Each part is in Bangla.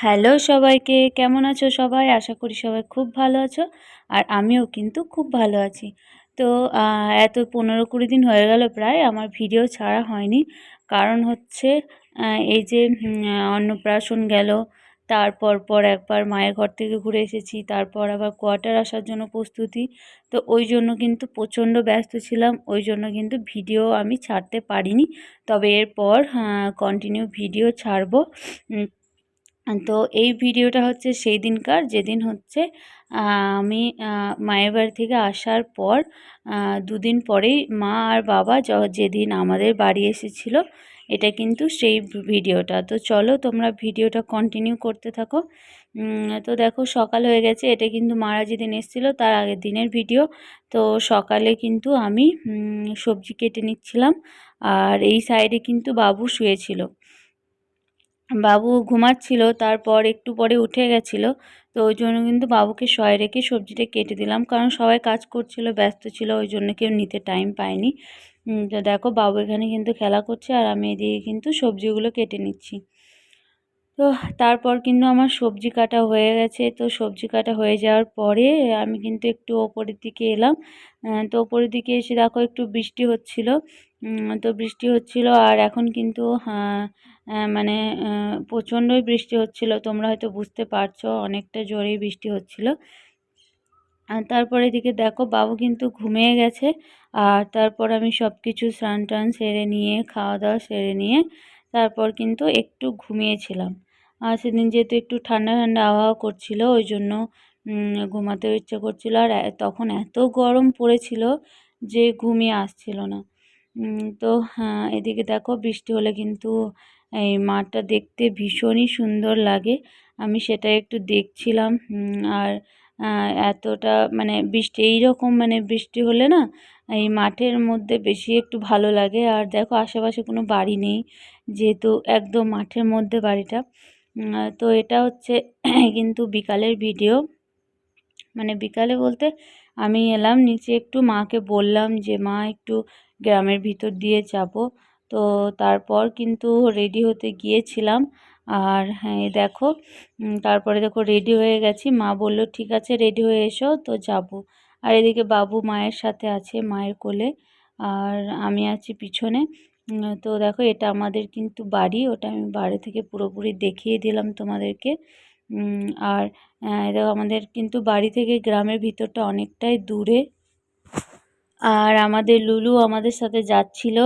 হ্যালো সবাইকে, কেমন আছো সবাই? আশা করি সবাই খুব ভালো আছো। আর আমিও কিন্তু খুব ভালো আছি। তো এত 15-20 দিন হয়ে গেল প্রায় আমার ভিডিও ছাড়া হয়নি। কারণ হচ্ছে এই যে অন্নপ্রাশন গেল, তারপর একবার মায়ের ঘর থেকে ঘুরে এসেছি, তারপর আবার কোয়ার্টার আসার জন্য প্রস্তুতি। তো ওই জন্য কিন্তু প্রচণ্ড ব্যস্ত ছিলাম, ওই জন্য কিন্তু ভিডিও আমি ছাড়তে পারিনি। তবে এরপর কন্টিনিউ ভিডিও ছাড়বো। তো এই ভিডিওটা হচ্ছে সেই দিনকার যেদিন হচ্ছে আমি মায়ের বাড়ি থেকে আসার পর 2 দিন পরেই মা আর বাবা যেদিন আমাদের বাড়ি এসেছিল, এটা কিন্তু সেই ভিডিওটা। তো চলো তোমরা ভিডিওটা কন্টিনিউ করতে থাকো। তো দেখো সকাল হয়ে গেছে, এটা কিন্তু মারা যেদিন এসেছিলো তার আগের দিনের ভিডিও। তো সকালে কিন্তু আমি সবজি কেটে নিচ্ছিলাম, আর এই সাইডে কিন্তু বাবু শুয়েছিল। বাবু ঘুমাচ্ছিল, তারপর একটু পরে উঠে গেছিলো। তো ওই জন্য কিন্তু বাবুকে শোয়ায় রেখে সবজিটা কেটে দিলাম, কারণ সবাই কাজ করছিল, ব্যস্ত ছিল, ওই জন্য কেউ নিতে টাইম পায়নি। তো দেখো বাবু এখানে কিন্তু খেলা করছে আর আমি এদিকে কিন্তু সবজিগুলো কেটে নিচ্ছি। তো তারপর কিন্তু আমার সবজি কাটা হয়ে গেছে। তো সবজি কাটা হয়ে যাওয়ার পরে আমি কিন্তু একটু ওপরের দিকে এলাম। তো ওপরের দিকে এসে দেখো একটু বৃষ্টি হচ্ছিল। তো বৃষ্টি হচ্ছিল আর এখন কিন্তু মানে প্রচণ্ডই বৃষ্টি হচ্ছিল, তোমরা হয়তো বুঝতে পারছো, অনেকটা জোরেই বৃষ্টি হচ্ছিল। আর তারপর এদিকে দেখো বাবু কিন্তু ঘুমিয়ে গেছে। আর তারপর আমি সব কিছু স্নান টান সেরে নিয়ে, খাওয়া দাওয়া সেরে নিয়ে তারপর কিন্তু একটু ঘুমিয়েছিলাম। আর সেদিন যেহেতু একটু ঠান্ডা ঠান্ডা আবহাওয়া করছিল, ওই জন্য ঘুমাতেও ইচ্ছে করছিল। আর তখন এত গরম পড়েছিল যে ঘুমিয়ে আসছিল না। তো এদিকে দেখো বৃষ্টি হলে কিন্তু এই মাঠটা দেখতে ভীষণই সুন্দর লাগে। আমি সেটা একটু দেখছিলাম। আর এতটা মানে বৃষ্টি এইরকম মানে বৃষ্টি হলে না এই মাঠের মধ্যে বেশি একটু ভালো লাগে। আর দেখো আশেপাশে কোনো বাড়ি নেই, যেহেতু একদম মাঠের মধ্যে বাড়িটা। তো এটা হচ্ছে কিন্তু বিকালের ভিডিও। মানে বিকালে বলতে আমি এলাম নিচে, একটু মাকে বললাম যে মা একটু গ্রামের ভিতর দিয়ে যাব। তো তারপর কিন্তু রেডি হতে গিয়েছিলাম। আর হ্যাঁ এই দেখো তারপরে দেখো রেডি হয়ে গেছি, মা বলল ঠিক আছে রেডি হয়ে এসো, তো যাব। আর এদিকে বাবু মায়ের সাথে আছে, মায়ের কোলে, আর আমি আছি পিছনে। তো দেখো এটা আমাদের কিন্তু বাড়ি, ওটা আমি বাড়ি থেকে পুরোপুরি দেখিয়ে দিলাম তোমাদেরকে। আর দেখো আমাদের কিন্তু বাড়ি থেকে গ্রামের ভিতরটা অনেকটাই দূরে। আর আমাদের লুলু আমাদের সাথে যাচ্ছিল।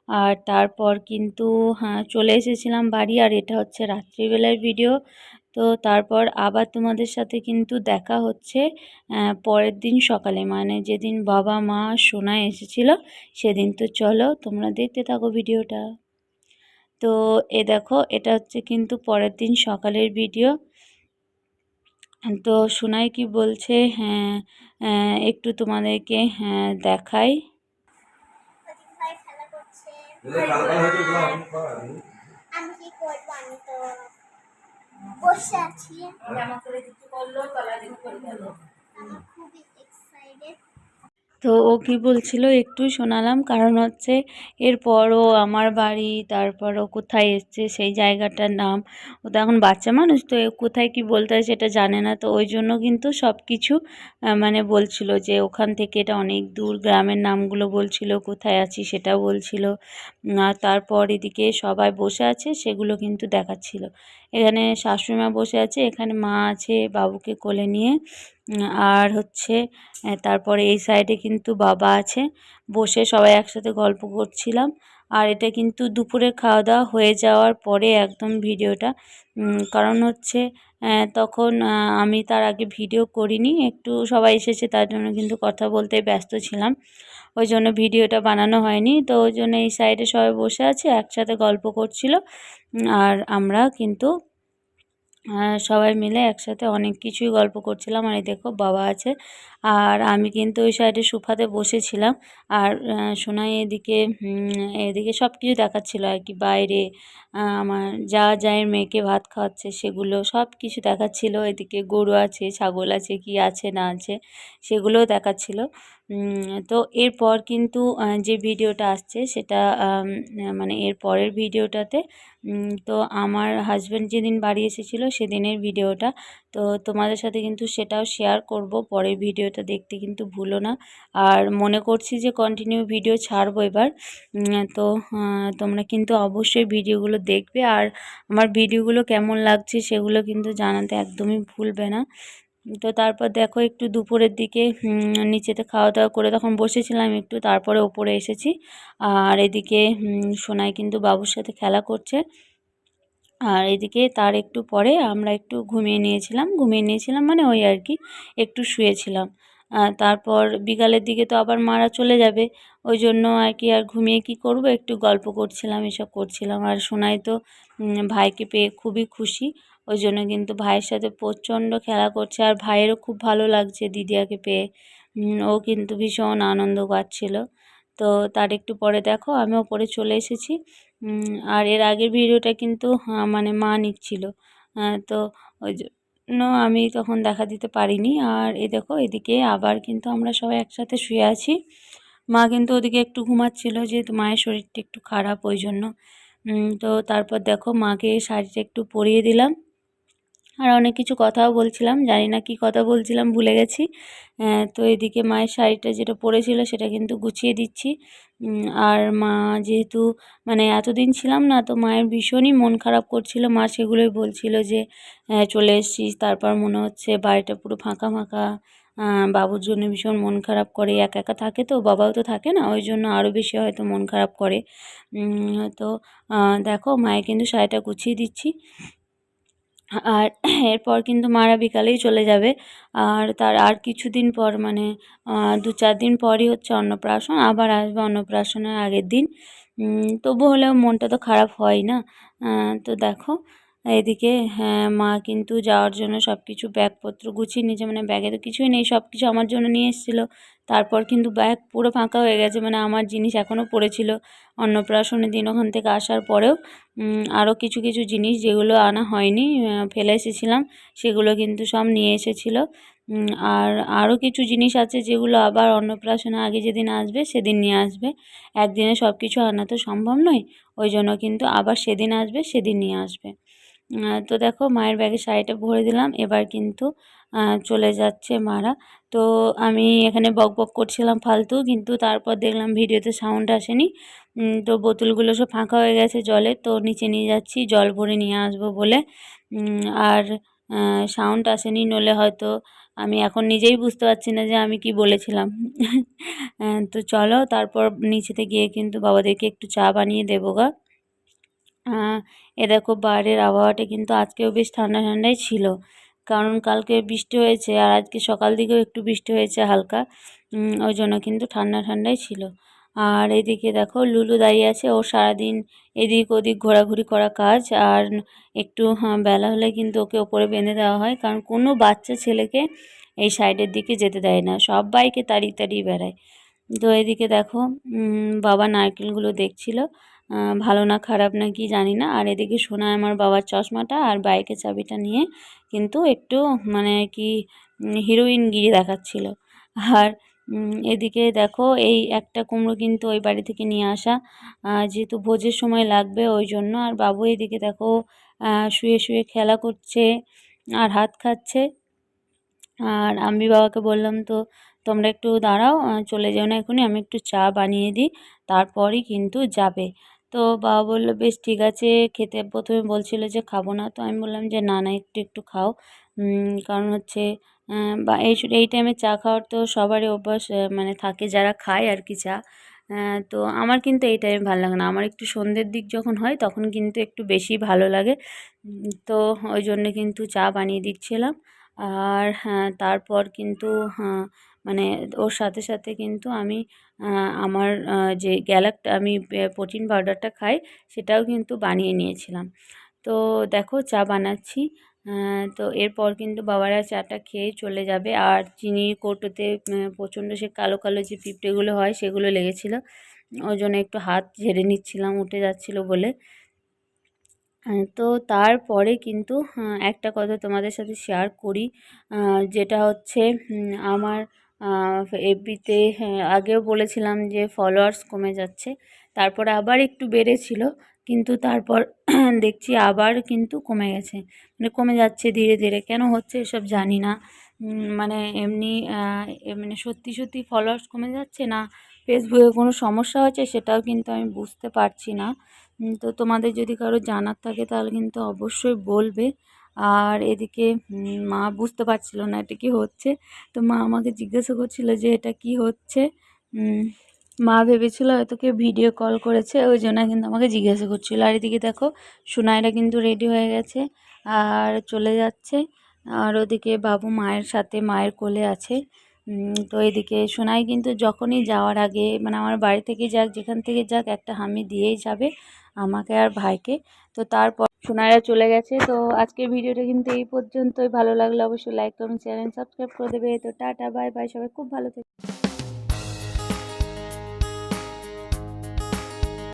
আর তারপর কিন্তু চলে এসেছিলাম বাড়ি। আর এটা হচ্ছে রাত্রিবেলার ভিডিও। তো তারপর আবার তোমাদের সাথে কিন্তু দেখা হচ্ছে পরের দিন সকালে, মানে যেদিন বাবা মা সোনা এসেছিল সেদিন। তো চলো তোমরা দেখতে থাকো ভিডিওটা। তো দেখো এটা হচ্ছে কিন্তু পরের দিন সকালের ভিডিও। তো সোনাই কি বলছে, হ্যাঁ একটু তোমাদেরকে দেখাই। আমি কি করবো, আমি তো বসে আছি। খুবই এক্সাইটেড। তো ও কি বলছিল একটু শোনালাম, কারণ হচ্ছে এরপরও আমার বাড়ি, তারপর ও কোথায় এসছে সেই জায়গাটার নাম, ও তো এখন বাচ্চা মানুষ, তো কোথায় কি বলতে হয় সেটা জানে না। তো ওই জন্য কিন্তু সব কিছু মানে বলছিল যে ওখান থেকে এটা অনেক দূর, গ্রামের নামগুলো বলছিল, কোথায় আছি সেটাও বলছিল। আর তারপর এদিকে সবাই বসে আছে সেগুলো কিন্তু দেখাচ্ছিল। এখানে শাশুড়িমা বসে আছে, এখানে মা আছে বাবুকে কোলে নিয়ে। আর হচ্ছে তারপরে এই সাইডে কিন্তু বাবা আছে, বসে সবাই একসাথে গল্প করছিলাম। আর এটা কিন্তু দুপুরে খাওয়া দাওয়া হয়ে যাওয়ার পরে একদম ভিডিওটা, কারণ হচ্ছে তখন আমি তার আগে ভিডিও করিনি, একটু সবাই এসেছে তার জন্য কিন্তু কথা বলতে ব্যস্ত ছিলাম, ওই জন্য ভিডিওটা বানানো হয়নি। তো ওই জন্য এই সাইডে সবাই বসে আছে একসাথে গল্প করছিল। আর আমরা কিন্তু সবাই মিলে একসাথে অনেক কিছুই গল্প করছিলাম। আর এই দেখো বাবা আছে, আর আমি কিন্তু ওই সাইডে সোফাতে বসেছিলাম। আর সোনাই এদিকে সব কিছু দেখাচ্ছিল আর কি, বাইরে আমার জায়ের মেয়েকে ভাত খাওয়াচ্ছে সেগুলো সব কিছু দেখাচ্ছিল। এদিকে গরু আছে, ছাগল আছে, কি আছে না আছে সেগুলোও দেখাচ্ছিল। তো এরপর কিন্তু যে ভিডিওটা আসছে সেটা মানে এর পরের ভিডিওটাতে তো আমার হাজব্যান্ড যেদিন বাড়ি এসেছিলো সেদিনের ভিডিওটা। তো তোমাদের সাথে কিন্তু সেটাও শেয়ার করব, পরের ভিডিওটা দেখতে কিন্তু ভুলো না। আর মনে করছি যে কন্টিনিউ ভিডিও ছাড়বো এবার। তো তোমরা কিন্তু অবশ্যই ভিডিওগুলো দেখবে, আর আমার ভিডিওগুলো কেমন লাগছে সেগুলো কিন্তু জানাতে একদমই ভুলবে না। তো তারপর দেখো একটু দুপুরের দিকে নিচেতে খাওয়া দাওয়া করে তখন বসেছিলাম একটু, তারপরে ওপরে এসেছি। আর এদিকে সোনাই কিন্তু বাবুর সাথে খেলা করছে। আর এদিকে তার একটু পরে আমরা একটু ঘুমিয়ে নিয়েছিলাম মানে ওই আর কি একটু শুয়েছিলাম। তারপর বিকালের দিকে তো আবার মারা চলে যাবে, ওই জন্য আর কি আর ঘুমিয়ে কি করব, একটু গল্প করছিলাম, এসব করছিলাম। আর সোনাই তো ভাইকে পেয়ে খুবই খুশি, ওই জন্য কিন্তু ভাইয়ের সাথে প্রচণ্ড খেলা করছে। আর ভাইয়েরও খুব ভালো লাগছে দিদিয়াকে পেয়ে, ও কিন্তু ভীষণ আনন্দ পাচ্ছিল। তো তার একটু পরে দেখো আমি ওপরে চলে এসেছি। আর এর আগের ভিডিওটা কিন্তু মানে মা নিচ্ছিল, তো ওই জন্য আমি তখন দেখা দিতে পারিনি। আর এই দেখো এদিকে আবার কিন্তু আমরা সবাই একসাথে শুয়ে আছি। মা কিন্তু ওদিকে একটু ঘুমাচ্ছিল, যেহেতু মায়ের শরীরটা একটু খারাপ ওই জন্য। তো তারপর দেখো মাকে শাড়িটা একটু পরিয়ে দিলাম, আর অনেক কিছু কথাও বলছিলাম, জানি না কী কথা বলছিলাম, ভুলে গেছি। তো এদিকে মায়ের শাড়িটা যেটা পরেছিল সেটা কিন্তু গুছিয়ে দিচ্ছি। আর মা যেহেতু মানে এতদিন ছিলাম না, তো মায়ের ভীষণই মন খারাপ করছিল। মা সেগুলোই বলছিল যে চলে এসেছিস, তারপর মনে হচ্ছে বাড়িটা পুরো ফাঁকা ফাঁকা। বাবুর জন্য ভীষণ মন খারাপ করে, একা একা থাকে তো, বাবাও তো থাকে না, ওই জন্য আরও বেশি হয়তো মন খারাপ করে। তো দেখো মায়ের কিন্তু শাড়িটা গুছিয়ে দিচ্ছি। আর এরপর কিন্তু মারা বিকালেই চলে যাবে। আর তার আর কিছুদিন পর মানে 2-4 দিন পরই হচ্ছে অন্নপ্রাশন, আবার আসবে অন্নপ্রাশনের আগের দিন। তবু হলেও মনটা তো খারাপ হয় না। তো দেখো এদিকে হ্যাঁ, মা কিন্তু যাওয়ার জন্য সব কিছু ব্যাগপত্র গুছিয়ে নিয়েছে, মানে ব্যাগে তো কিছুই নেই, সব কিছু আমার জন্য নিয়ে এসেছিলো। তারপর কিন্তু ব্যাগ পুরো ফাঁকা হয়ে গেছে, মানে আমার জিনিস এখনও পড়েছিল অন্নপ্রাশনের দিন ওখান থেকে আসার পরেও। আরও কিছু কিছু জিনিস যেগুলো আনা হয়নি, ফেলে এসেছিলাম, সেগুলো কিন্তু সব নিয়ে এসেছিলো। আর আরও কিছু জিনিস আছে যেগুলো আবার অন্নপ্রাশনের আগে যেদিন আসবে সেদিন নিয়ে আসবে। একদিনে সব কিছু আনা তো সম্ভব নয়, ওই জন্য কিন্তু আবার সেদিন আসবে সেদিন নিয়ে আসবে। তো দেখো মায়ের ব্যাগে শাড়িটা ভরে দিলাম, এবার কিন্তু চলে যাচ্ছে মারা। তো আমি এখানে বক বক করছিলাম ফালতু, কিন্তু তারপর দেখলাম ভিডিওতে সাউন্ড আসেনি। তো বোতলগুলো সব ফাঁকা হয়ে গেছে জলের, তো নিচে নিয়ে যাচ্ছি জল ভরে নিয়ে আসবো বলে। আর সাউন্ড আসেনি, নইলে হয়তো আমি এখন নিজেই বুঝতে পারছি না যে আমি কি বলেছিলাম। তো চলো তারপর নিচেতে গিয়ে কিন্তু বাবাদেরকে একটু চা বানিয়ে দেবো গা। এ দেখো বাইরের আবহাওয়াটা কিন্তু আজকেও বেশ ঠান্ডা ঠান্ডাই ছিল, কারণ কালকে বৃষ্টি হয়েছে আর আজকে সকাল দিকেও একটু বৃষ্টি হয়েছে হালকা, ওই জন্য কিন্তু ঠান্ডা ঠান্ডাই ছিল। আর এদিকে দেখো লুলু দাঁড়িয়ে আছে, ও সারাদিন এদিক ওদিক ঘোরাঘুরি করা কাজ। আর একটু বেলা হলে কিন্তু ওকে ওপরে বেঁধে দেওয়া হয়, কারণ কোনো বাচ্চা ছেলেকে এই সাইডের দিকে যেতে দেয় না, সব বাইকে তাড়িয়ে তাড়িয়ে বেড়ায়। তো এদিকে দেখো বাবা নারকেলগুলো দেখছিল, ভালো না খারাপ না কি জানি না। আর এদিকে সোনা আমার বাবার চশমাটা আর বাইকের চাবিটা নিয়ে কিন্তু একটু মানে কি হিরোইনগিরি দেখাচ্ছিল। আর এদিকে দেখো এই একটা কুমড়ো কিন্তু ওই বাড়ি থেকে নিয়ে আসা, যেহেতু ভোজের সময় লাগবে ওই জন্য। আর বাবু এদিকে দেখো শুয়ে শুয়ে খেলা করছে আর হাত খাচ্ছে। আর আমি বাবাকে বললাম, তো তোমরা একটু দাঁড়াও, চলে যেও না এখনই, আমি একটু চা বানিয়ে দিই, তারপরই কিন্তু যাবে। তো বাবা বলল বেশ ঠিক আছে খেতে, প্রথমে বলছিল যে খাবো না, তো আমি বললাম যে না না একটু একটু খাও। কারণ হচ্ছে বা এই টাইমে চা খাওয়ার তো সবারই অভ্যাস, মানে থাকে যারা খায় আর কি চা। তো আমার কিন্তু এই টাইমে ভালো লাগে না, আমার একটু সন্ধ্যের দিক যখন হয় তখন কিন্তু একটু বেশি ভালো লাগে। তো ওই জন্যে কিন্তু চা বানিয়ে দিচ্ছিলাম। আর হ্যাঁ তারপর কিন্তু মানে ওর সাথে সাথে কিন্তু আমি আমার যে গ্যালাক্ট আমি প্রোটিন পাউডারটা খাই সেটাও কিন্তু বানিয়ে নিয়েছিলাম। তো দেখো চা বানাচ্ছি। তো এরপর কিন্তু বাবারা চাটা খেয়ে চলে যাবে। আর চিনির কৌটোতে প্রচণ্ড সে কালো কালো যে পিঁপড়েগুলো হয় সেগুলো লেগেছিলো, ওই জন্য একটু হাত ঝেড়ে নিচ্ছিলাম, উঠে যাচ্ছিলো বলে। তো তারপরে কিন্তু একটা কথা তোমাদের সাথে শেয়ার করি, যেটা হচ্ছে আমার এফবিতে আগেও বলেছিলাম যে ফলোয়ার্স কমে যাচ্ছে, তারপর আবার একটু বেড়েছিল, কিন্তু তারপর দেখছি আবার কিন্তু কমে গেছে, মানে কমে যাচ্ছে ধীরে ধীরে। কেন হচ্ছে এসব জানি না। মানে এমনি মানে সত্যি সত্যি ফলোয়ার্স কমে যাচ্ছে না ফেসবুকে কোনো সমস্যা হচ্ছে, সেটাও কিন্তু আমি বুঝতে পারছি না। তো তোমাদের যদি কারো জানার থাকে তাহলে কিন্তু অবশ্যই বলবে। আর এদিকে মা বুঝতে পারছিল না এটা কি হচ্ছে, তো মা আমাকে জিজ্ঞাসা করছিল যে এটা কি হচ্ছে। মা ভেবেছিল হয়তো কেউ ভিডিও কল করেছে, ওই জন্য কিন্তু আমাকে জিজ্ঞাসা করছিল। আর এদিকে দেখো সুনাইরা কিন্তু রেডি হয়ে গেছে আর চলে যাচ্ছে। আর ওদিকে বাবু মায়ের সাথে মায়ের কোলে আছে। তো এদিকে সোনাই কিন্তু যখনই যাওয়ার আগে, মানে আমার বাড়ি থেকে যাক যেখান থেকে যাক, একটা হামি দিয়েই যাবে আমাকে আর ভাইকে। তো তারপর সোনাইরা চলে গেছে। তো আজকের ভিডিওটা কিন্তু এই পর্যন্তই। ভালো লাগলে অবশ্যই লাইক কমেন্ট চ্যানেল সাবস্ক্রাইব করে দেবে। তো টাটা বাই বাই, সবাই খুব ভালো থেকো।